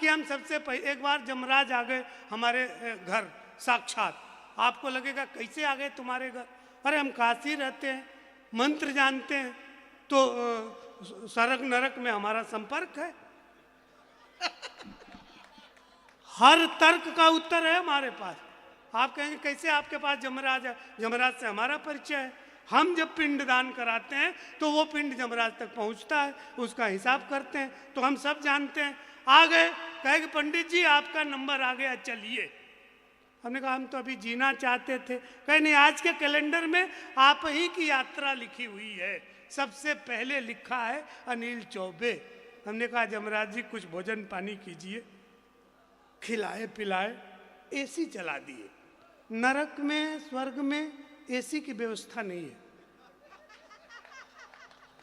कि हम सबसे पहले एक बार जमराज आ गए हमारे घर साक्षात। आपको लगेगा कैसे आ गए तुम्हारे घर? अरे हम काशी रहते हैं, मंत्र जानते हैं, तो स्वर्ग नरक में हमारा संपर्क है। हर तर्क का उत्तर है हमारे पास। आप कहेंगे कैसे आपके पास जमराज है? जमराज से हमारा परिचय है। हम जब पिंड दान कराते हैं तो वो पिंड जमराज तक पहुंचता है, उसका हिसाब करते हैं, तो हम सब जानते हैं। आ गए, कहे कि पंडित जी आपका नंबर आ गया, चलिए। हमने कहा हम तो अभी जीना चाहते थे। कहे नहीं, आज के कैलेंडर में आप ही की यात्रा लिखी हुई है, सबसे पहले लिखा है अनिल चौबे। हमने कहा जमराज जी कुछ भोजन पानी कीजिए। खिलाए पिलाए, एसी चला दिए। नरक में स्वर्ग में एसी की व्यवस्था नहीं है।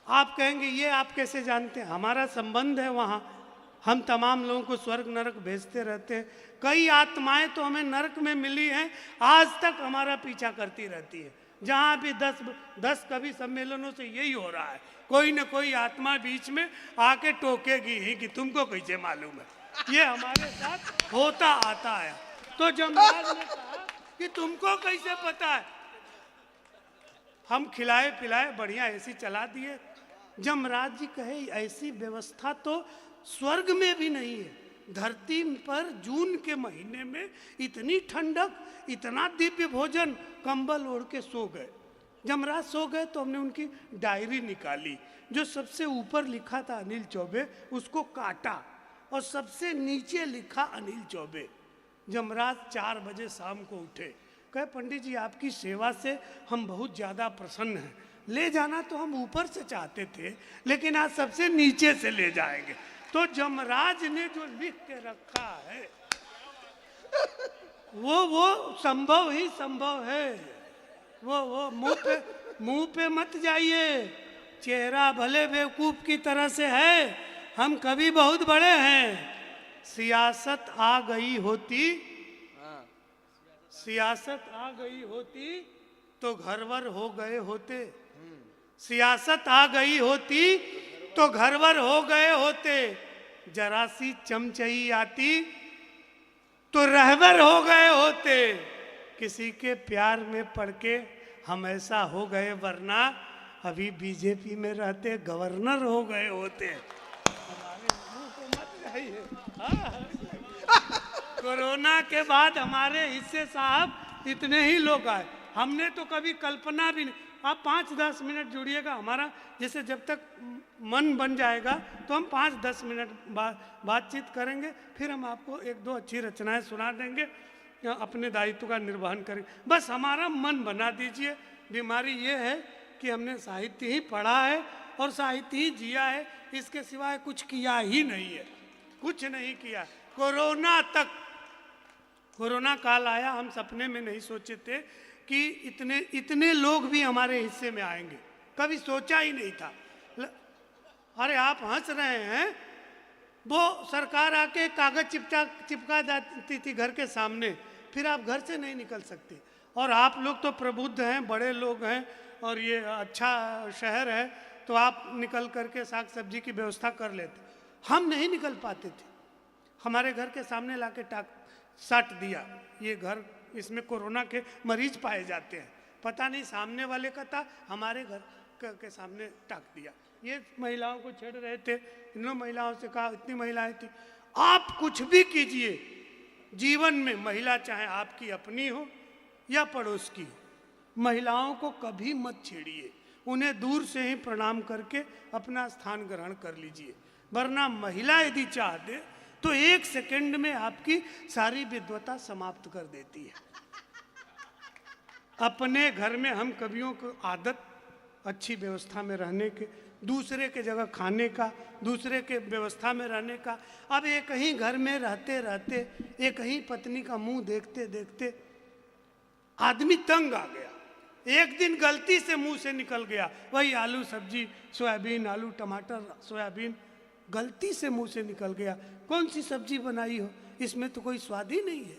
आप कहेंगे ये आप कैसे जानते हैं? हमारा संबंध है वहाँ, हम तमाम लोगों को स्वर्ग नरक भेजते रहते हैं। कई आत्माएं तो हमें नरक में मिली हैं, आज तक हमारा पीछा करती रहती है। जहाँ भी 10 कवि सम्मेलनों से यही हो रहा है, कोई न कोई आत्मा बीच में आके टोकेगी ही कि तुमको कैसे मालूम है। ये हमारे साथ होता आता है। तो जमराज ने कहा कि तुमको कैसे पता है? हम खिलाए पिलाए बढ़िया एसी चला दिए। जमराज जी कहे ऐसी व्यवस्था तो स्वर्ग में भी नहीं है। धरती पर जून के महीने में इतनी ठंडक, इतना दिव्य भोजन, कंबल ओढ़ के सो गए। जमराज सो गए तो हमने उनकी डायरी निकाली, जो सबसे ऊपर लिखा था अनिल चौबे, उसको काटा और सबसे नीचे लिखा अनिल चौबे। जमराज 4 बजे शाम को उठे, कहे पंडित जी आपकी सेवा से हम बहुत ज़्यादा प्रसन्न हैं। ले जाना तो हम ऊपर से चाहते थे, लेकिन आज सबसे नीचे से ले जाएंगे। तो जमराज ने जो लिख के रखा है वो संभव ही संभव है। वो मुंह पे मत जाइए। चेहरा भले बेवकूफ की तरह से है, हम कभी बहुत बड़े हैं। सियासत आ गई होती, सियासत आ गई होती तो घरवर हो गए होते। सियासत आ गई होती तो घरवर हो गए होते। जरा सी चमचई आती तो रहबर हो गए होते। किसी के प्यार में पड़ के हम ऐसा हो गए, वरना अभी बीजेपी में रहते गवर्नर हो गए होते। हमारे मुंह को मत जाइए। कोरोना के बाद हमारे हिस्से साहब इतने ही लोग आए, हमने तो कभी कल्पना भी नहीं। आप 5-10 मिनट जुड़िएगा हमारा, जैसे जब तक मन बन जाएगा तो हम 5-10 मिनट बातचीत करेंगे, फिर हम आपको 1-2 अच्छी रचनाएं सुना देंगे, अपने दायित्व का निर्वहन करेंगे। बस हमारा मन बना दीजिए। बीमारी ये है कि हमने साहित्य ही पढ़ा है और साहित्य ही जिया है, इसके सिवाय कुछ किया ही नहीं है, कुछ नहीं किया। कोरोना काल आया, हम सपने में नहीं सोचे थे कि इतने लोग भी हमारे हिस्से में आएंगे, कभी सोचा ही नहीं था। अरे आप हंस रहे हैं, वो सरकार आके कागज चिपका देती थी घर के सामने, फिर आप घर से नहीं निकल सकते। और आप लोग तो प्रबुद्ध हैं, बड़े लोग हैं और ये अच्छा शहर है, तो आप निकल करके साग सब्जी की व्यवस्था कर लेते। हम नहीं निकल पाते थे। हमारे घर के सामने लाके साट दिया, ये घर, इसमें कोरोना के मरीज पाए जाते हैं। पता नहीं सामने वाले का था, हमारे घर के सामने टाक दिया। ये महिलाओं को छेड़ रहे थे, इन महिलाओं से कहा, इतनी महिलाएं थी। आप कुछ भी कीजिए जीवन में, महिला चाहे आपकी अपनी हो या पड़ोस की हो, महिलाओं को कभी मत छेड़िए। उन्हें दूर से ही प्रणाम करके अपना स्थान ग्रहण कर लीजिए, वरना महिला यदि चाहते तो 1 सेकंड में आपकी सारी विद्वता समाप्त कर देती है। अपने घर में हम कवियों को आदत अच्छी व्यवस्था में रहने के, दूसरे के जगह खाने का, दूसरे के व्यवस्था में रहने का। अब एक ही घर में रहते रहते, एक ही पत्नी का मुंह देखते देखते आदमी तंग आ गया। एक दिन गलती से मुंह से निकल गया वही आलू सब्जी, सोयाबीन, आलू टमाटर सोयाबीन, गलती से मुंह से निकल गया। कौन सी सब्जी बनाई हो, इसमें तो कोई स्वाद ही नहीं है।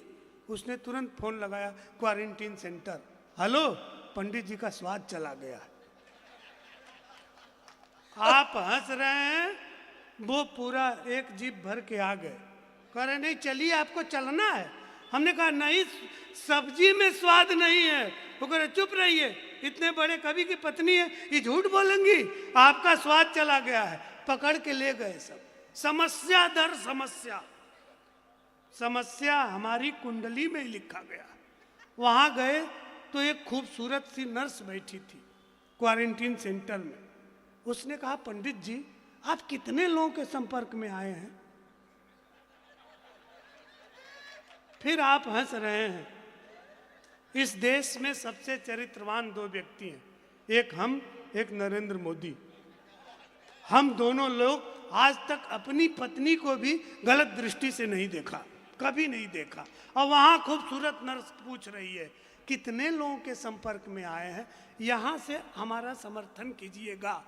उसने तुरंत फोन लगाया क्वारंटीन सेंटर, हेलो पंडित जी का स्वाद चला गया। आप हंस रहे हैं, वो पूरा एक जीप भर के आ गए। कह रहे नहीं चलिए आपको चलना है। हमने कहा नहीं सब्जी में स्वाद नहीं है। वो कह रहे चुप रहिए, इतने बड़े कवि की पत्नी है, ये झूठ बोलेंगी, आपका स्वाद चला गया है। पकड़ के ले गए सब, समस्या दर समस्या। समस्या हमारी कुंडली में ही लिखा गया। वहां गए तो एक खूबसूरत सी नर्स बैठी थी क्वारंटीन सेंटर में। उसने कहा पंडित जी आप कितने लोगों के संपर्क में आए हैं? फिर आप हंस रहे हैं। इस देश में सबसे चरित्रवान दो व्यक्ति हैं, एक हम, एक नरेंद्र मोदी। हम दोनों लोग आज तक अपनी पत्नी को भी गलत दृष्टि से नहीं देखा, कभी नहीं देखा। और वहां खूबसूरत नर्स पूछ रही है कितने लोगों के संपर्क में आए हैं, यहां से हमारा समर्थन कीजिएगा।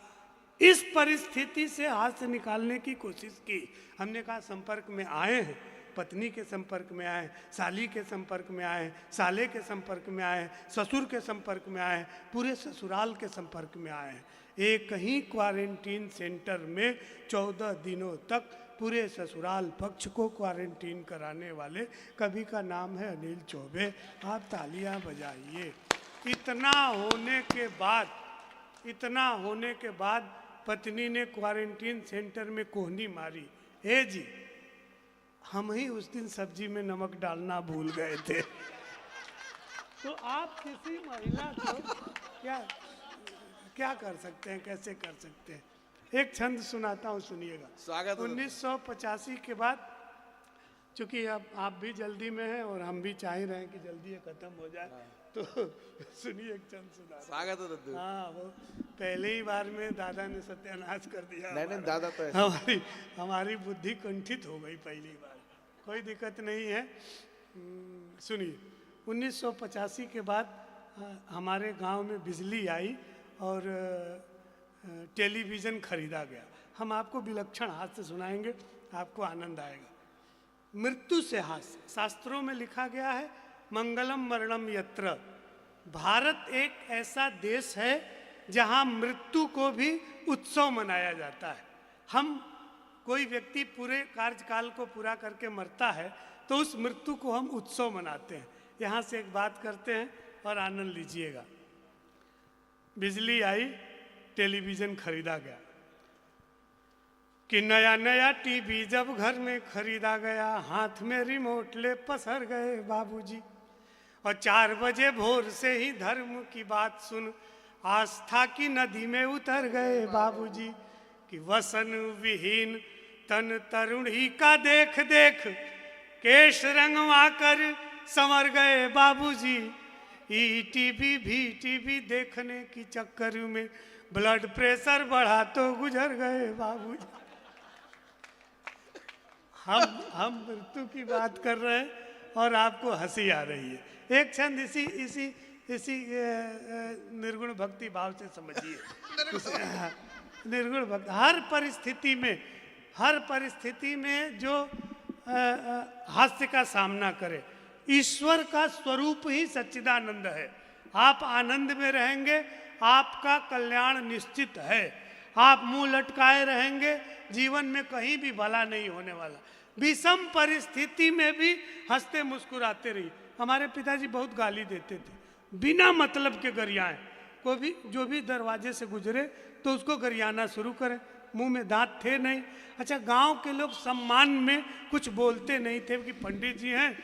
इस परिस्थिति से हाथ से निकालने की कोशिश की। हमने कहा संपर्क में आए हैं, पत्नी के संपर्क में आए, साली के संपर्क में आए, साले के संपर्क में आए, ससुर के संपर्क में आए, पूरे ससुराल के संपर्क में आए। एक ही क्वारंटीन सेंटर में 14 दिनों तक पूरे ससुराल पक्ष को क्वारंटीन कराने वाले कवि का नाम है अनिल चौबे। आप तालियां बजाइए। इतना होने के बाद पत्नी ने क्वारंटीन सेंटर में कोहनी मारी, हे जी हम ही उस दिन सब्जी में नमक डालना भूल गए थे। तो आप किसी महिला को क्या कर सकते हैं, कैसे कर सकते हैं? एक छंद सुनाता हूँ, सुनिएगा। स्वागत। 1985 के बाद, चूंकि अब आप भी जल्दी में हैं और हम भी चाह रहे हैं कि जल्दी ये खत्म हो जाए, तो सुनिए एक छंद सुना। स्वागत है दद्दू। हाँ, वो पहले ही बार में दादा ने सत्यानाश कर दिया। नहीं दादा तो हमारी बुद्धि कुंठित हो गई पहली बार। कोई दिक्कत नहीं है, सुनिए। 1985 के बाद हमारे गांव में बिजली आई और टेलीविज़न खरीदा गया। हम आपको विलक्षण हास्य सुनाएंगे, आपको आनंद आएगा। मृत्यु से हास्य, शास्त्रों में लिखा गया है मंगलम मरणम यत्र। भारत एक ऐसा देश है जहां मृत्यु को भी उत्सव मनाया जाता है। हम कोई व्यक्ति पूरे कार्यकाल को पूरा करके मरता है तो उस मृत्यु को हम उत्सव मनाते हैं। यहाँ से एक बात करते हैं और आनंद लीजिएगा। बिजली आई, टेलीविज़न खरीदा गया कि नया नया टीवी जब घर में खरीदा गया, हाथ में रिमोट ले पसर गए बाबूजी। और 4 बजे भोर से ही धर्म की बात सुन आस्था की नदी में उतर गए बाबूजी। कि वसन विहीन तन तरुणी का देख देख केश रंगवा कर संवर गए बाबूजी। टीवी भी टीवी देखने की चक्कर में ब्लड प्रेशर बढ़ा तो गुजर गए बाबूजी। हम मृत्यु की बात कर रहे हैं और आपको हंसी आ रही है। एक क्षण इसी निर्गुण भक्ति भाव से समझिए। निर्गुण भक्ति हर परिस्थिति में जो हास्य का सामना करे। ईश्वर का स्वरूप ही सच्चिदानंद है। आप आनंद में रहेंगे, आपका कल्याण निश्चित है। आप मुंह लटकाए रहेंगे, जीवन में कहीं भी भला नहीं होने वाला। विषम परिस्थिति में भी हंसते मुस्कुराते रहिए। हमारे पिताजी बहुत गाली देते थे, बिना मतलब के गरियाएं। कोई भी जो भी दरवाजे से गुजरे तो उसको गरियाना शुरू करें। मुंह में दांत थे नहीं। अच्छा, गांव के लोग सम्मान में कुछ बोलते नहीं थे कि पंडित जी हैं,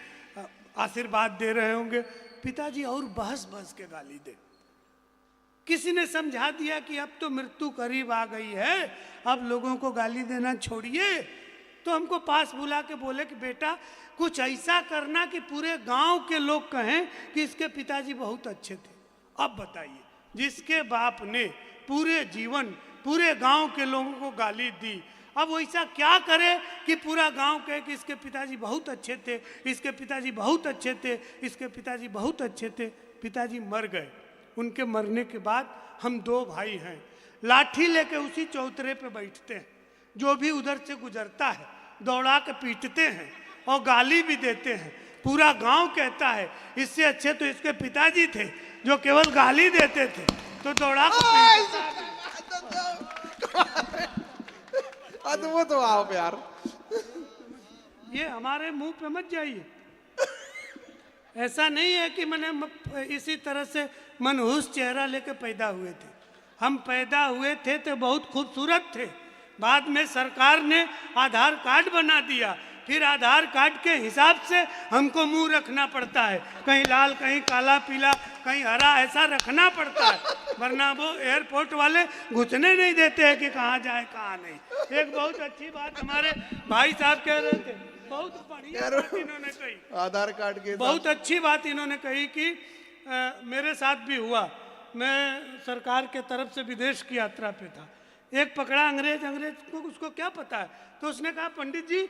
आशीर्वाद दे रहे होंगे। पिताजी और बहस के गाली दे। किसी ने समझा दिया कि अब तो मृत्यु करीब आ गई है, अब लोगों को गाली देना छोड़िए। तो हमको पास बुला के बोले कि बेटा कुछ ऐसा करना कि पूरे गांव के लोग कहें कि इसके पिताजी बहुत अच्छे थे। अब बताइए, जिसके बाप ने पूरे जीवन पूरे गांव के लोगों को गाली दी, अब वो ऐसा क्या करे कि पूरा गांव कहे कि इसके पिताजी बहुत अच्छे थे, इसके पिताजी बहुत अच्छे थे, इसके पिताजी बहुत अच्छे थे। पिताजी मर गए। उनके मरने के बाद हम 2 भाई हैं, लाठी लेके उसी चौतरे पे बैठते हैं। जो भी उधर से गुजरता है दौड़ा के पीटते हैं और गाली भी देते हैं। पूरा गांव कहता है इससे अच्छे तो इसके पिताजी थे जो केवल गाली देते थे। तो दौड़ा के वो तो आओ यार। ये हमारे मुंह पे मत जाइए। ऐसा नहीं है कि मैंने इसी तरह से मनहूस चेहरा लेके पैदा हुए थे। हम पैदा हुए थे तो बहुत खूबसूरत थे। बाद में सरकार ने आधार कार्ड बना दिया, फिर आधार कार्ड के हिसाब से हमको मुंह रखना पड़ता है, कहीं लाल कहीं काला पीला कहीं हरा, ऐसा रखना पड़ता है, वरना वो एयरपोर्ट वाले घुसने नहीं देते हैं कि कहाँ जाए कहाँ नहीं। एक बहुत अच्छी बात हमारे भाई साहब कह रहे थे, बहुत बढ़िया बात इन्होंने कही, आधार कार्ड के बहुत अच्छी बात इन्होंने कही कि मेरे साथ भी हुआ। मैं सरकार के तरफ से विदेश की यात्रा पे था, एक पकड़ा अंग्रेज को उसको क्या पता है, तो उसने कहा पंडित जी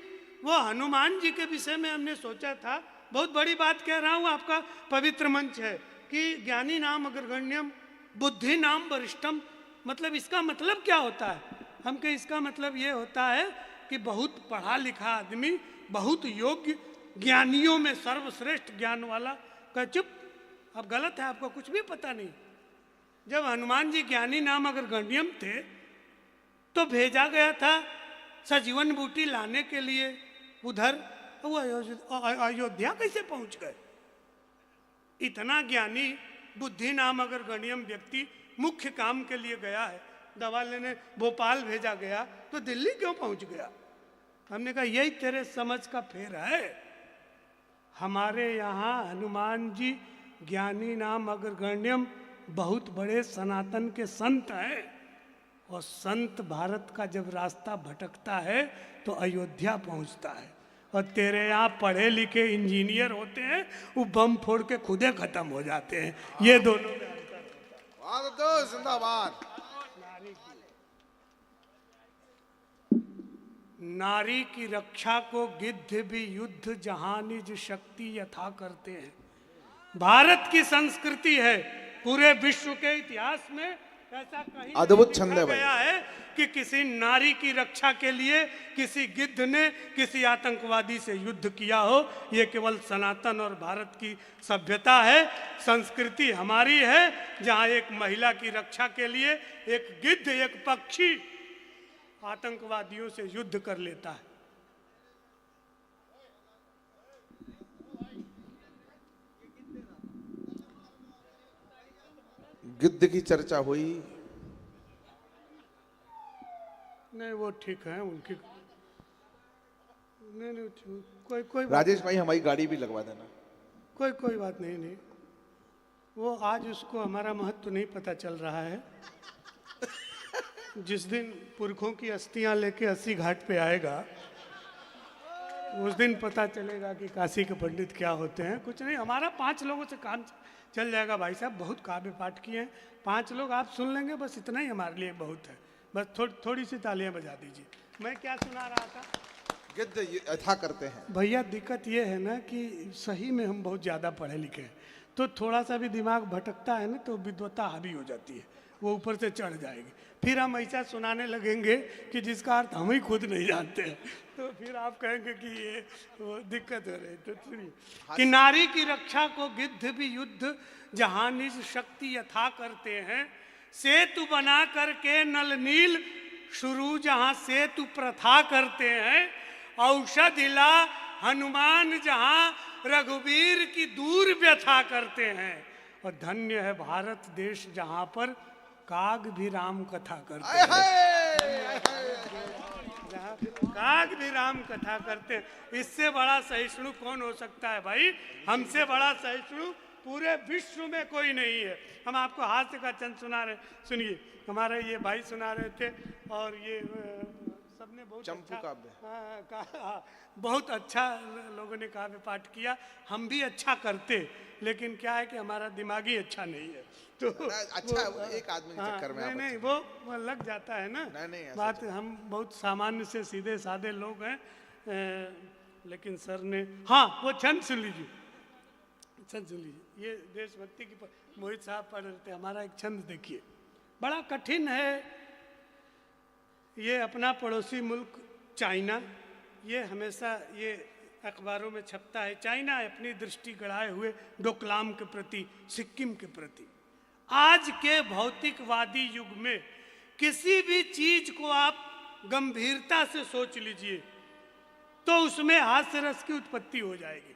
वो हनुमान जी के विषय में हमने सोचा था, बहुत बड़ी बात कह रहा हूँ, आपका पवित्र मंच है कि ज्ञानी नाम अग्रगण्यम बुद्धि नाम वरिष्ठम, मतलब इसका मतलब क्या होता है? हम कहे इसका मतलब ये होता है कि बहुत पढ़ा लिखा आदमी, बहुत योग्य, ज्ञानियों में सर्वश्रेष्ठ ज्ञान वाला। कह चुप, अब गलत है, आपको कुछ भी पता नहीं। जब हनुमान जी ज्ञानी नाम अग्रगण्यम थे तो भेजा गया था सजीवन बूटी लाने के लिए उधर, वो अयोध्या कैसे पहुंच गए? इतना ज्ञानी बुद्धि नाम अग्रगण्यम व्यक्ति मुख्य काम के लिए गया है, दवा लेने भोपाल भेजा गया तो दिल्ली क्यों पहुंच गया? हमने कहा यही तेरे समझ का फेर है। हमारे यहाँ हनुमान जी ज्ञानी नाम अग्रगण्यम बहुत बड़े सनातन के संत हैं, और संत भारत का जब रास्ता भटकता है तो अयोध्या पहुंचता है, और तेरे यहाँ पढ़े लिखे इंजीनियर होते हैं वो बम फोड़ के खुदे खत्म हो जाते हैं। ये दोनों में अंतर है। जिंदाबाद। नारी की रक्षा को गिद्ध भी युद्ध जहां निज शक्ति यथा करते हैं। भारत की संस्कृति है, पूरे विश्व के इतिहास में ऐसा कहीं अद्भुत छंद है गया है कि किसी नारी की रक्षा के लिए किसी गिद्ध ने किसी आतंकवादी से युद्ध किया हो। ये केवल सनातन और भारत की सभ्यता है, संस्कृति हमारी है, जहाँ एक महिला की रक्षा के लिए एक गिद्ध, एक पक्षी आतंकवादियों से युद्ध कर लेता है। गिद्ध की चर्चा हुई नहीं, वो ठीक है उनकी, नहीं कोई राजेश भाई हमारी गाड़ी भी लगवा देना। कोई बात नहीं, वो आज उसको हमारा महत्व नहीं पता चल रहा है। जिस दिन पुरखों की अस्थियां लेके 80 घाट पे आएगा उस दिन पता चलेगा कि काशी के पंडित क्या होते हैं। कुछ नहीं, हमारा 5 लोगों से काम चल जाएगा। भाई साहब बहुत काव्य पाठ किए हैं, 5 लोग आप सुन लेंगे, बस इतना ही हमारे लिए बहुत है। बस थोड़ी सी तालियां बजा दीजिए। मैं क्या सुना रहा था? गिद्ध यथा करते हैं। भैया दिक्कत ये है ना कि सही में हम बहुत ज़्यादा पढ़े लिखे हैं, तो थोड़ा सा भी दिमाग भटकता है ना तो विद्वता हावी हो जाती है, वो ऊपर से चढ़ जाएगी। फिर हम ऐसा सुनाने लगेंगे कि जिसका अर्थ हम ही खुद नहीं जानते हैं, तो फिर आप कहेंगे कि ये वो दिक्कत हो रही। तो सुनिए कि नारी की रक्षा को गिद्ध भी युद्ध जहाँ निज शक्ति यथा करते हैं। सेतु बना करके नल नील शुरू जहाँ सेतु प्रथा करते हैं। औषधि ला हनुमान जहाँ रघुवीर की दूर व्यथा करते हैं। और धन्य है भारत देश जहाँ पर काग भी राम कथा करते हैं। काग भी राम कथा करते हैं। इससे बड़ा सहिष्णु कौन हो सकता है भाई? हमसे बड़ा सहिष्णु पूरे विश्व में कोई नहीं है। हम आपको हास्य का चंद सुना रहे, सुनिए। हमारे ये भाई सुना रहे थे और ये सबने बहुत अच्छा, बहुत अच्छा लोगों ने काव्य पाठ किया। हम भी अच्छा करते, लेकिन क्या है कि हमारा दिमाग ही अच्छा नहीं है, तो अच्छा एक आदमी के चक्कर में नहीं वो लग जाता है ना। नहीं, बात हम बहुत सामान्य से सीधे साधे लोग हैं, लेकिन सर ने वो छंद सुन लीजिए, छंद सुन लीजिए। ये देशभक्ति की मोहित साहब पढ़ रहे थे। हमारा एक छंद देखिए, बड़ा कठिन है। ये अपना पड़ोसी मुल्क चाइना, ये हमेशा ये अखबारों में छपता है। चाइना अपनी दृष्टि गड़ाए हुए डोकलाम के प्रति, सिक्किम के प्रति। आज के भौतिकवादी युग में किसी भी चीज को आप गंभीरता से सोच लीजिए तो उसमें हास्य रस की उत्पत्ति हो जाएगी।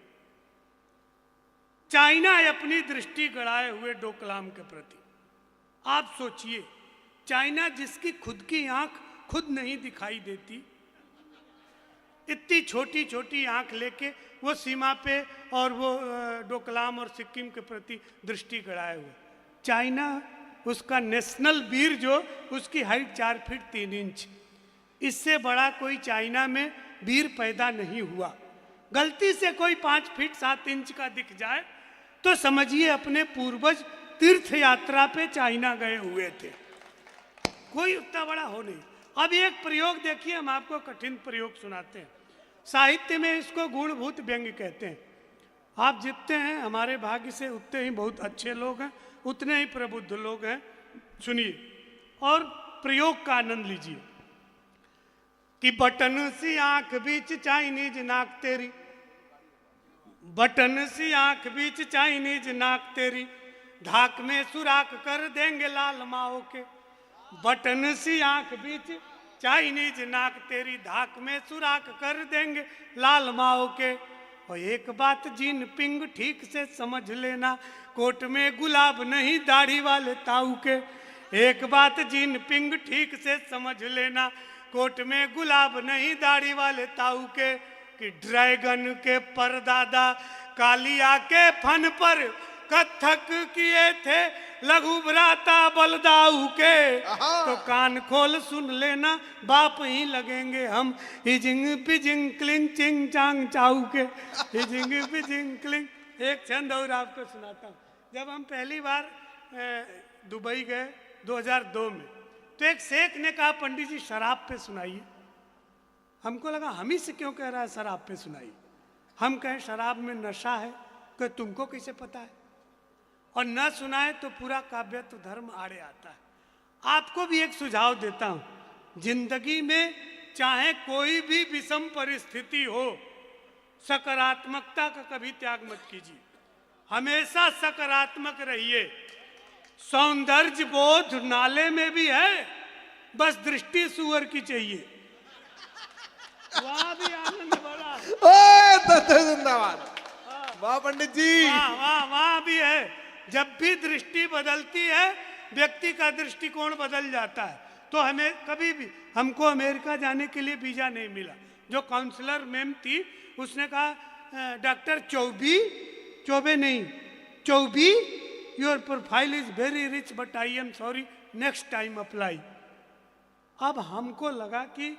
चाइना अपनी दृष्टि गड़ाए हुए डोकलाम के प्रति, आप सोचिए, चाइना जिसकी खुद की आंख खुद नहीं दिखाई देती, इतनी छोटी छोटी आंख लेके वो सीमा पे और वो डोकलाम और सिक्किम के प्रति दृष्टि गड़ाए हुए। चाइना, उसका नेशनल वीर जो, उसकी हाइट 4 फीट 3 इंच, इससे बड़ा कोई चाइना में वीर पैदा नहीं हुआ। गलती से कोई 5 फीट 7 इंच का दिख जाए तो समझिए अपने पूर्वज तीर्थ यात्रा पे चाइना गए हुए थे, कोई उतना बड़ा हो नहीं। अब एक प्रयोग देखिए, हम आपको कठिन प्रयोग सुनाते हैं। साहित्य में इसको गुणभूत व्यंग्य कहते हैं। आप जितने हैं हमारे भाग्य से उतने ही बहुत अच्छे लोग हैं, उतने ही प्रबुद्ध लोग हैं। सुनिए और प्रयोग का आनंद लीजिए कि बटन सी आंख बीच चाइनीज नाक तेरी, बटन सी आंख बीच चाइनीज नाक तेरी, धाक में सुराख कर देंगे लाल माओ के। बटन सी आंख बीच चाइनीज नाक तेरी, धाक में सुराख कर देंगे लाल माओ के। और एक बात जिन पिंग ठीक से समझ लेना, कोट में गुलाब नहीं दाढ़ी वाले ताऊ के। एक बात जिन पिंग ठीक से समझ लेना, कोट में गुलाब नहीं दाढ़ी वाले ताऊ के। कि ड्रैगन के परदादा कालिया के फन पर कथक किए थे लघु भ्राता बलदाऊ के। तो कान खोल सुन लेना, बाप ही लगेंगे हम, हिजिंग पिजिंग क्लिंग चिंग चांग चाऊ के। हिजिंग पिजिंग क्लिंग। एक छंद और आपको सुनाता हूँ। जब हम पहली बार दुबई गए 2002 में, तो एक शेख ने कहा पंडित जी शराब पे सुनाइए। हमको लगा हम ही से क्यों कह रहा है शराब पे सुनाइए। हम कहें शराब में नशा है, कि तुमको कैसे पता है, और न सुनाए तो पूरा काव्य तो धर्म आड़े आता है। आपको भी एक सुझाव देता हूं, जिंदगी में चाहे कोई भी विषम परिस्थिति हो, सकारात्मकता का कभी त्याग मत कीजिए, हमेशा सकारात्मक रहिए। सौंदर्य बोध नाले में भी है, बस दृष्टि सुअर की चाहिए। वहां भी आनंद बड़ा, जिंदाबाद, वाह पंडित जी, वहां भी है। जब भी दृष्टि बदलती है, व्यक्ति का दृष्टिकोण बदल जाता है। तो हमें कभी भी, हमको अमेरिका जाने के लिए वीजा नहीं मिला। जो काउंसलर मैम थी, उसने कहा डॉक्टर चौबे नहीं, Chaubi, your profile is very rich but I am sorry, next time apply. अब हमको लगा कि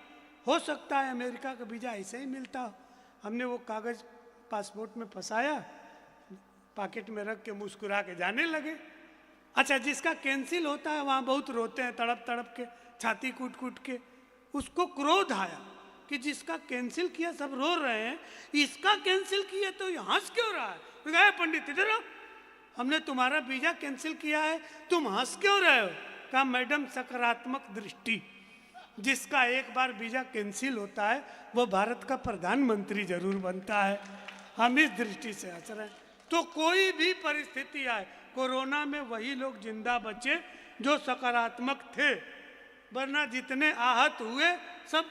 हो सकता है अमेरिका का वीजा ऐसे ही मिलता हो। हमने वो कागज पासपोर्ट में फंसाया, पॉकेट में रख के मुस्कुरा के जाने लगे। अच्छा, जिसका कैंसिल होता है वहाँ बहुत रोते हैं, तड़प तड़प के, छाती कूट कूट के। उसको क्रोध आया कि जिसका कैंसिल किया सब रो रहे हैं, इसका कैंसिल किया तो ये हंस क्यों रहा है। तो कहा पंडित इधर आओ, हमने तुम्हारा वीजा कैंसिल किया है, तुम हंस क्यों रहे हो। कहा मैडम सकारात्मक दृष्टि, जिसका एक बार वीजा कैंसिल होता है वो भारत का प्रधानमंत्री जरूर बनता है। हम इस दृष्टि से हंस रहे हैं। तो कोई भी परिस्थिति आए, कोरोना में वही लोग जिंदा बचे जो सकारात्मक थे, वरना जितने आहत हुए सब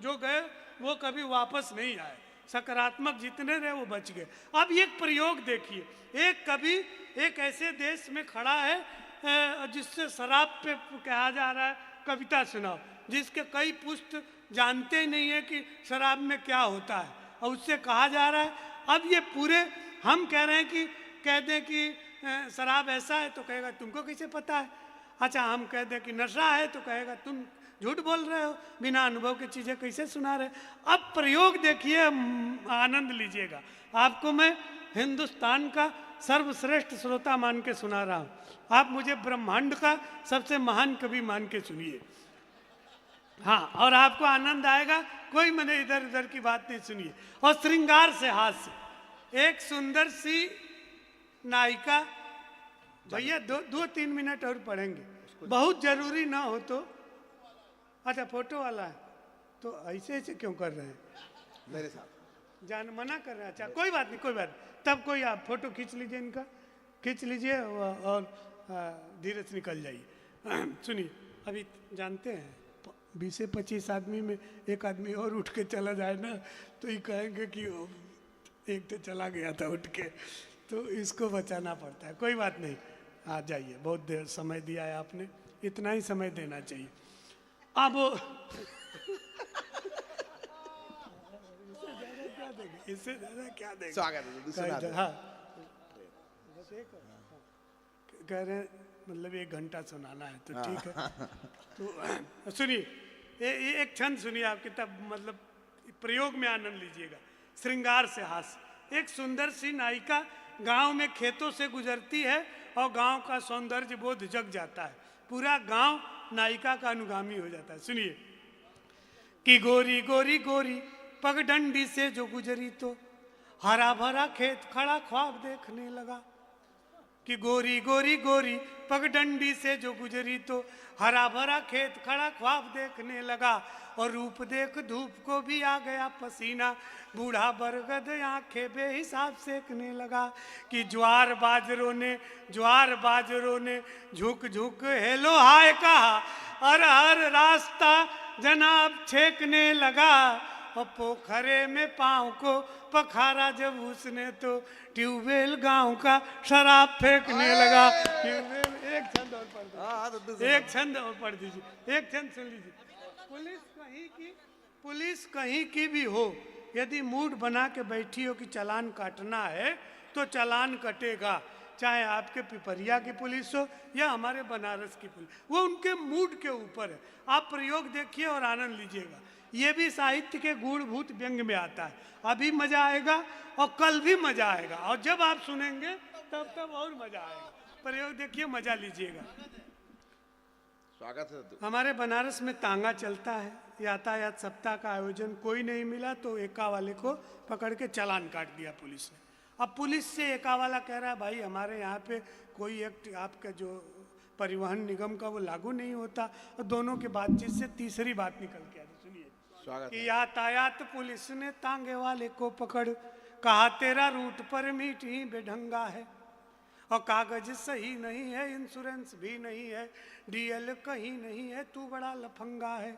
जो गए वो कभी वापस नहीं आए। सकारात्मक जितने रहे वो बच गए। अब एक प्रयोग देखिए, एक कवि एक ऐसे देश में खड़ा है जिससे शराब पे कहा जा रहा है कविता सुनाओ, जिसके कई पुस्त जानते ही नहीं है कि शराब में क्या होता है, और उससे कहा जा रहा है। अब ये पूरे हम कह रहे हैं कि कह दें कि शराब ऐसा है तो कहेगा तुमको कैसे पता है। अच्छा, हम कह दें कि नशा है तो कहेगा तुम झूठ बोल रहे हो, बिना अनुभव की चीज़ें कैसे सुना रहे। अब प्रयोग देखिए, आनंद लीजिएगा। आपको मैं हिंदुस्तान का सर्वश्रेष्ठ श्रोता मान के सुना रहा हूँ, आप मुझे ब्रह्मांड का सबसे महान कवि मान के सुनिए। हाँ, और आपको आनंद आएगा, कोई मैंने इधर उधर की बात नहीं सुनिए। और श्रृंगार से हास्य, एक सुंदर सी नायिका, भैया 2-3 मिनट और पढ़ेंगे, बहुत जरूरी ना हो तो। अच्छा, फोटो वाला है तो ऐसे क्यों कर रहे हैं मेरे साथ, जान मना कर रहे हैं। अच्छा, कोई बात नहीं, कोई बात नहीं। तब कोई आप फोटो खींच लीजिए, इनका खींच लीजिए और धीरे से निकल जाइए। सुनिए, अभी जानते हैं 20 से 25 आदमी में एक आदमी और उठ के चला जाए ना तो ये कहेंगे कि एक तो चला गया था उठ के, तो इसको बचाना पड़ता है। कोई बात नहीं, आ जाइए, बहुत देर समय दिया है आपने, इतना ही समय देना चाहिए। अब इससे ज्यादा क्या देंगे? स्वागत है, सुना दो। हाँ, कह रहे हैं मतलब 1 घंटा सुनाना है तो ठीक है। तो सुनिए, ये एक छंद सुनिए, आपके तब मतलब प्रयोग में आनंद लीजिएगा। श्रृंगार से हास। एक सुंदर सी नायिका गांव में खेतों से गुजरती है और गांव का सौंदर्य बोध जग जाता है, पूरा गांव नायिका का अनुगामी हो जाता है। सुनिए कि गोरी गोरी गोरी पगडंडी से जो गुजरी तो हरा भरा खेत खड़ा ख्वाब देखने लगा। कि गोरी गोरी गोरी पगडंडी से जो गुजरी तो हरा भरा खेत खड़ा ख्वाब देखने लगा। और रूप देख धूप को भी आ गया पसीना, बूढ़ा बरगद आंखें बेहिसाब सेकने लगा। कि ज्वार बाजरों ने झुक झुक हेलो हाय कहा, और हर रास्ता जनाब छेकने लगा। और पोखरे में पाँव को पखारा जब उसने तो ट्यूबवेल गांव का शराब फेंकने लगा। ट्यूबवेल, एक छंद और पढ़ दीजिए, एक छंद और पढ़ दीजिए, एक छंद सुन लीजिए। पुलिस कहीं की भी हो, यदि मूड बना के बैठी हो कि चालान काटना है तो चालान कटेगा, चाहे आपके पिपरिया की पुलिस हो या हमारे बनारस की पुलिस, वो उनके मूड के ऊपर है। आप प्रयोग देखिए और आनंद लीजिएगा। ये भी साहित्य के गूढ़भूत व्यंग में आता है। अभी मजा आएगा और कल भी मजा आएगा, और जब आप सुनेंगे तब और मजा आएगा। प्रयोग देखिए, मजा लीजिएगा। स्वागत है। हमारे बनारस में तांगा चलता है, यातायात सप्ताह का आयोजन, कोई नहीं मिला तो एका वाले को पकड़ के चालान काट दिया पुलिस ने। अब पुलिस से एका वाला कह रहा है भाई हमारे यहाँ पे कोई एक्ट आपका जो परिवहन निगम का वो लागू नहीं होता, और दोनों की बातचीत से तीसरी बात निकल के आ रही। सुनिए कि यातायात पुलिस ने तांगे वाले को पकड़ कहा तेरा रूट परमिट ही बेढंगा है, और कागज सही नहीं है, इंश्योरेंस भी नहीं है, डीएल कहीं नहीं है, तू बड़ा लफंगा है।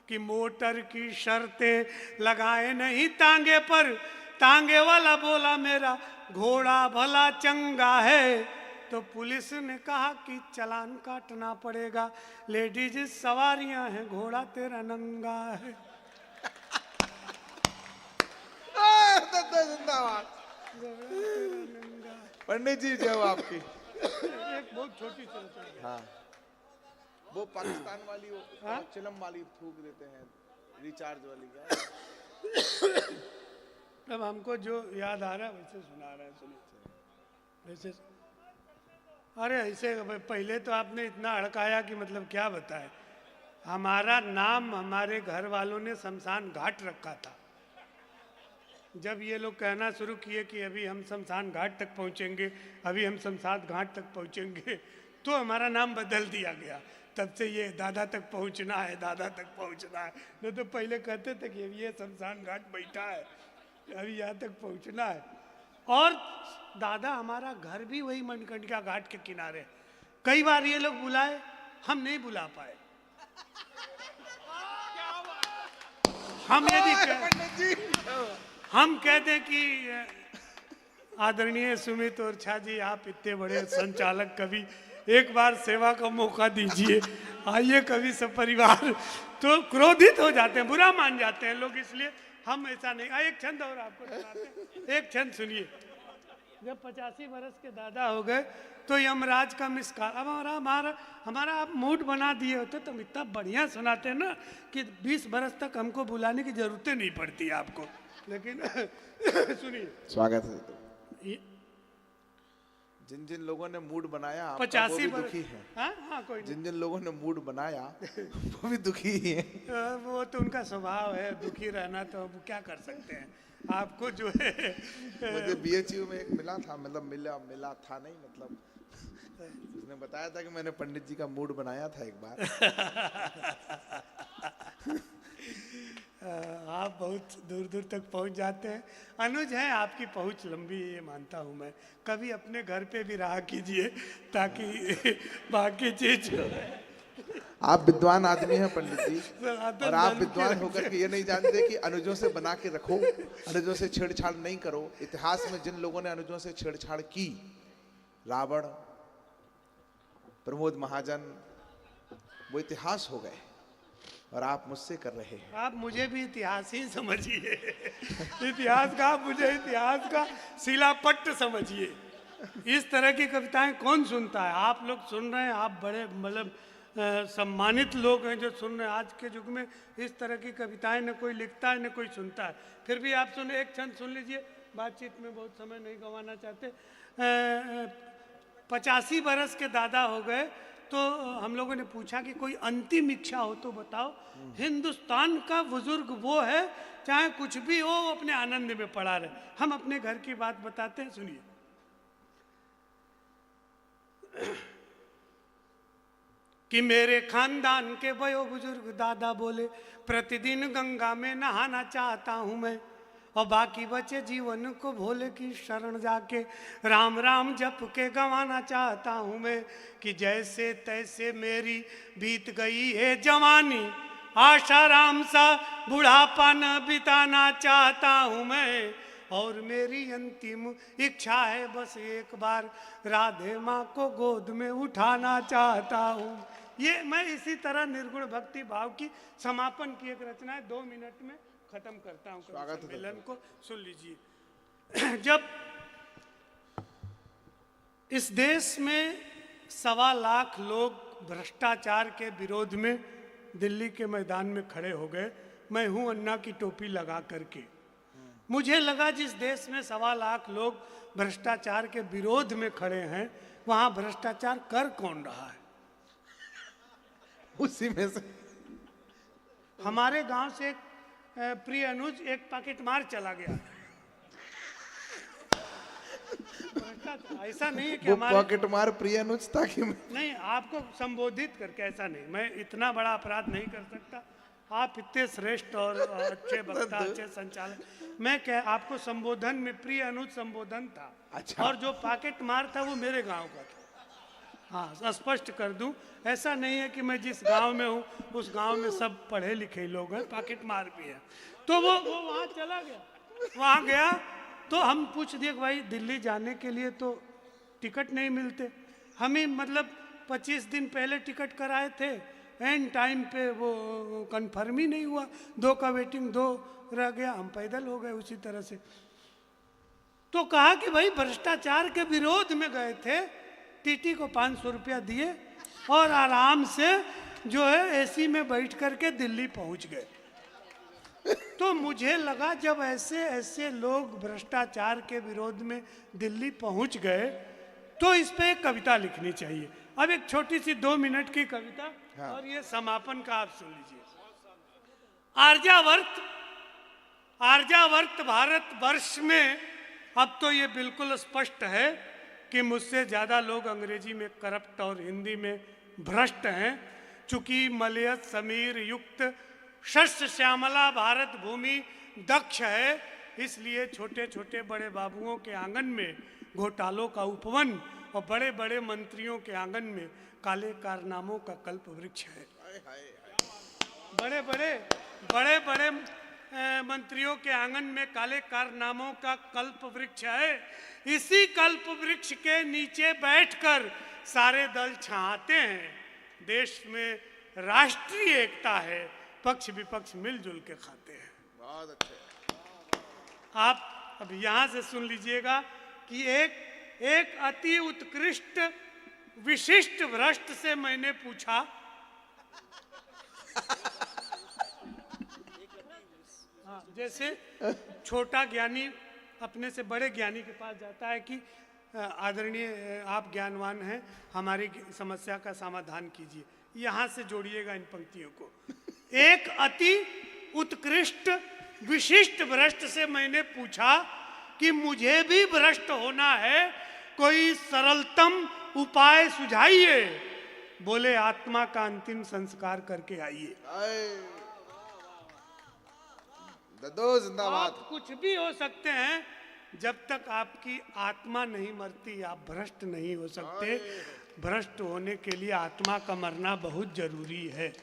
कि मोटर की शर्तें लगाए नहीं तांगे पर, तांगे वाला बोला मेरा घोड़ा भला चंगा है। तो पुलिस ने कहा कि चालान काटना पड़ेगा, लेडीज सवारियां हैं, घोड़ा तेरा नंगा है। जिंदाबाद। पंडित जी जो आपकी एक बहुत छोटी चर्चा है। हाँ, वो पाकिस्तान वाली वो चिलम वाली फूक देते हैं, रिचार्ज वाली क्या। अब हमको जो याद आ रहा है वैसे सुना रहा है, सुनिए वैसे। अरे ऐसे पहले तो आपने इतना अड़काया कि मतलब क्या बताए। हमारा नाम हमारे घर वालों ने शमशान घाट रखा था। जब ये लोग कहना शुरू किए कि अभी हम शमशान घाट तक पहुँचेंगे, अभी हम शमशान घाट तक पहुँचेंगे, तो हमारा नाम बदल दिया गया। तब से ये दादा तक पहुँचना है, दादा तक पहुँचना है। नहीं तो पहले कहते थे कि ये शमशान घाट बैठा है, अभी यहाँ तक पहुँचना है। और दादा हमारा घर भी वही मणिकर्णिका घाट के किनारे। कई बार ये लोग बुलाए, हम नहीं बुला पाए। हम यदि हम कहते हैं कि आदरणीय सुमित और छा जी, आप इतने बड़े संचालक, कभी एक बार सेवा का मौका दीजिए, आइए कभी सब परिवार, तो क्रोधित हो जाते हैं, बुरा मान जाते हैं लोग, इसलिए हम ऐसा नहीं। एक छंद और आपको सुनाते हैं, एक छंद सुनिए। जब 85 बरस के दादा हो गए तो यमराज का मिसकाल, अब हमारा आप मूड बना दिए होते तो हम इतना बढ़िया सुनाते हैं ना कि 20 बरस तक हमको बुलाने की जरूरत नहीं पड़ती आपको। लेकिन सुनिए, स्वागत है। जिन जिन लोगों ने मूड बनाया 85 वो दुखी है। हाँ कोई नहीं। जिन जिन लोगों ने मूड बनाया वो भी दुखी ही है। वो तो उनका स्वभाव है, दुखी रहना, तो अब क्या कर सकते हैं। आपको जो है मुझे बीएचयू में एक मिला था, मतलब मिला था नहीं, मतलब उसने बताया था कि मैंने पंडित जी का मूड बनाया था एक बार। आप बहुत दूर दूर तक पहुंच जाते हैं। अनुज है, आपकी पहुंच लंबी, ये मानता हूं मैं। कभी अपने घर पे भी रहा कीजिए ताकि बाकी चीज आप विद्वान आदमी हैं पंडित जी, सनातन और आप धर्म के विद्वान होकर रक्षक। के ये नहीं जानते कि अनुजों से बना के रखो, अनुजों से छेड़छाड़ नहीं करो। इतिहास में जिन लोगों ने अनुजों से छेड़छाड़ की, रावण, प्रमोद महाजन, वो इतिहास हो गए, और आप मुझसे कर रहे हैं। आप मुझे भी इतिहास ही समझिए। इतिहास का, आप मुझे इतिहास का शिलापट्ट समझिए। इस तरह की कविताएं कौन सुनता है? आप लोग सुन रहे हैं, आप बड़े मतलब सम्मानित लोग हैं जो सुन रहे हैं। आज के युग में इस तरह की कविताएं न कोई लिखता है न कोई सुनता है। फिर भी आप सुने, एक क्षण सुन लीजिए, बातचीत में बहुत समय नहीं गंवाना चाहते। 85 बरस के दादा हो गए, तो हम लोगों ने पूछा कि कोई अंतिम इच्छा हो तो बताओ। हिंदुस्तान का बुजुर्ग वो है, चाहे कुछ भी हो वो अपने आनंद में पड़ा रहे। हम अपने घर की बात बताते हैं, सुनिए। कि मेरे खानदान के वयो बुजुर्ग दादा बोले, प्रतिदिन गंगा में नहाना चाहता हूं मैं, और बाकी बचे जीवन को भोले की शरण जाके राम राम जप के गंवाना चाहता हूं मैं। कि जैसे तैसे मेरी बीत गई है जवानी, आशा राम सा बुढ़ापा न बिताना चाहता हूं मैं, और मेरी अंतिम इच्छा है बस एक बार राधे माँ को गोद में उठाना चाहता हूँ। ये मैं इसी तरह निर्गुण भक्ति भाव की समापन की एक रचना है, 2 मिनट में खत्म करता हूँ कवि सम्मेलन को। सुन लीजिए। जब इस देश में 1.25 लाख लोग भ्रष्टाचार के विरोध में दिल्ली के मैदान में खड़े हो गए, मैं हूं अन्ना की टोपी लगा करके, मुझे लगा जिस देश में 1.25 लाख लोग भ्रष्टाचार के विरोध में खड़े हैं, वहां भ्रष्टाचार कर कौन रहा है? उसी में से हमारे गांव से एक प्रिय अनुज एक पैकेट मार चला गया। भ्रष्टाचार ऐसा नहीं है कि वो हमारे पॉकेट मार प्रिय अनुज था कि नहीं, आपको संबोधित करके ऐसा नहीं, मैं इतना बड़ा अपराध नहीं कर सकता। आप इतने श्रेष्ठ और अच्छे वक्ता, अच्छे संचालक, मैं कह आपको संबोधन में प्रिय अनुज संबोधन था। अच्छा। और जो पॉकेट मार था वो मेरे गांव का था। हाँ, स्पष्ट कर दूं, ऐसा नहीं है कि मैं जिस गांव में हूँ उस गांव में सब पढ़े लिखे लोग हैं, पॉकेट मार भी है। तो वो वहाँ चला गया, वहाँ गया तो हम पूछ दिए भाई दिल्ली जाने के लिए तो टिकट नहीं मिलते। हम ही मतलब 25 दिन पहले टिकट कराए थे, एंड टाइम पे वो कंफर्म ही नहीं हुआ, 2 का वेटिंग 2 रह गया, हम पैदल हो गए उसी तरह से। तो कहा कि भाई भ्रष्टाचार के विरोध में गए थे, टीटी को 500 रुपया दिए और आराम से जो है एसी में बैठ करके दिल्ली पहुंच गए। तो मुझे लगा जब ऐसे ऐसे लोग भ्रष्टाचार के विरोध में दिल्ली पहुंच गए तो इस पे एक कविता लिखनी चाहिए। अब एक छोटी सी 2 मिनट की कविता, हाँ। और ये समापन का आप सुन लीजिए। आर्यावर्त, आर्यावर्त भारत वर्ष में अब तो ये बिल्कुल स्पष्ट है कि मुझसे ज़्यादा लोग अंग्रेजी में करप्ट और हिंदी में भ्रष्ट हैं। चूंकि मलयज समीर युक्त शस्य श्यामला भारत भूमि दक्ष है, इसलिए छोटे छोटे बड़े बाबुओं के आंगन में घोटालों का उपवन और बड़े बड़े मंत्रियों के आंगन में काले कारनामों का कल्प वृक्ष है। बड़े बड़े मंत्रियों के आंगन में काले कारनामों का कल्प वृक्ष है। इसी कल्प वृक्ष के नीचे बैठकर सारे दल छाते हैं। देश में राष्ट्रीय एकता है, पक्ष विपक्ष मिलजुल के खाते हैं। बहुत अच्छे। आप अब यहाँ से सुन लीजिएगा कि एक अति उत्कृष्ट विशिष्ट भ्रष्ट से मैंने पूछा, हाँ, जैसे छोटा ज्ञानी अपने से बड़े ज्ञानी के पास जाता है कि आदरणीय आप ज्ञानवान हैं, हमारी समस्या का समाधान कीजिए। यहाँ से जोड़िएगा इन पंक्तियों को। एक अति उत्कृष्ट विशिष्ट भ्रष्ट से मैंने पूछा कि मुझे भी भ्रष्ट होना है, कोई सरलतम उपाय सुझाइए। बोले आत्मा का अंतिम संस्कार करके आइए। ददो जिंदाबाद। आप कुछ भी हो सकते हैं, जब तक आपकी आत्मा नहीं मरती आप भ्रष्ट नहीं हो सकते। भ्रष्ट होने के लिए आत्मा का मरना बहुत जरूरी है।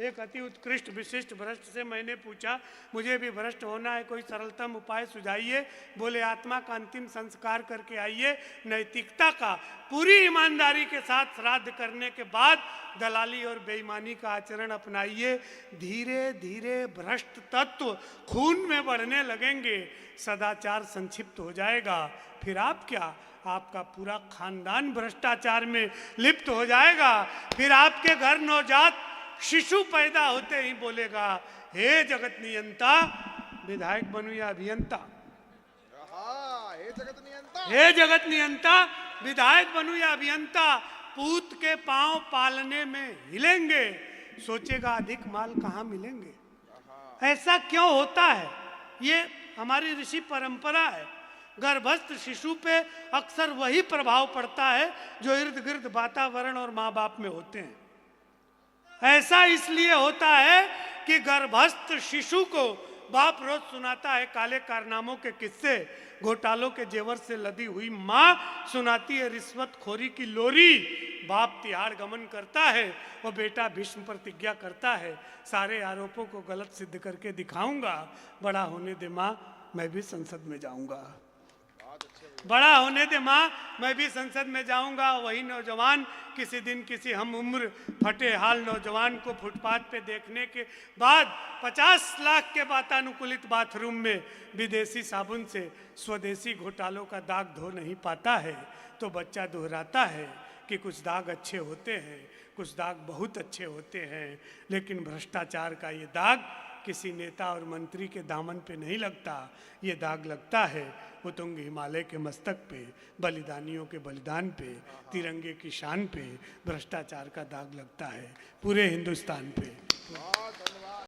एक अति उत्कृष्ट विशिष्ट भ्रष्ट से मैंने पूछा, मुझे भी भ्रष्ट होना है, कोई सरलतम उपाय सुझाइए। बोले आत्मा का अंतिम संस्कार करके आइए, नैतिकता का पूरी ईमानदारी के साथ श्राद्ध करने के बाद दलाली और बेईमानी का आचरण अपनाइए। धीरे धीरे भ्रष्ट तत्व खून में बढ़ने लगेंगे, सदाचार संक्षिप्त हो जाएगा। फिर आप क्या, आपका पूरा खानदान भ्रष्टाचार में लिप्त हो जाएगा। फिर आपके घर नवजात शिशु पैदा होते ही बोलेगा, हे जगत नियंता, विधायक बनूं या अभियंता। हे जगत नियंता, हे जगत नियंता, विधायक बनूं या अभियंता। पूत के पांव पालने में हिलेंगे, सोचेगा अधिक माल कहाँ मिलेंगे। ऐसा क्यों होता है? ये हमारी ऋषि परंपरा है। गर्भस्थ शिशु पे अक्सर वही प्रभाव पड़ता है जो इर्द गिर्द वातावरण और माँ बाप में होते हैं। ऐसा इसलिए होता है कि गर्भस्थ शिशु को बाप रोज सुनाता है काले कारनामों के किस्से, घोटालों के जेवर से लदी हुई माँ सुनाती है रिश्वतखोरी की लोरी। बाप तिहाड़ गमन करता है, वो बेटा भीष्म प्रतिज्ञा करता है, सारे आरोपों को गलत सिद्ध करके दिखाऊंगा, बड़ा होने दे माँ मैं भी संसद में जाऊंगा। बड़ा होने दे माँ मैं भी संसद में जाऊंगा। वही नौजवान किसी दिन किसी हम उम्र फटे हाल नौजवान को फुटपाथ पे देखने के बाद 50 लाख के वातानुकूलित बाथरूम में विदेशी साबुन से स्वदेशी घोटालों का दाग धो नहीं पाता है, तो बच्चा दोहराता है कि कुछ दाग अच्छे होते हैं, कुछ दाग बहुत अच्छे होते हैं, लेकिन भ्रष्टाचार का ये दाग किसी नेता और मंत्री के दामन पे नहीं लगता। ये दाग लगता है उतुंग हिमालय के मस्तक पे, बलिदानियों के बलिदान पे, तिरंगे की शान पे। भ्रष्टाचार का दाग लगता है पूरे हिंदुस्तान पे।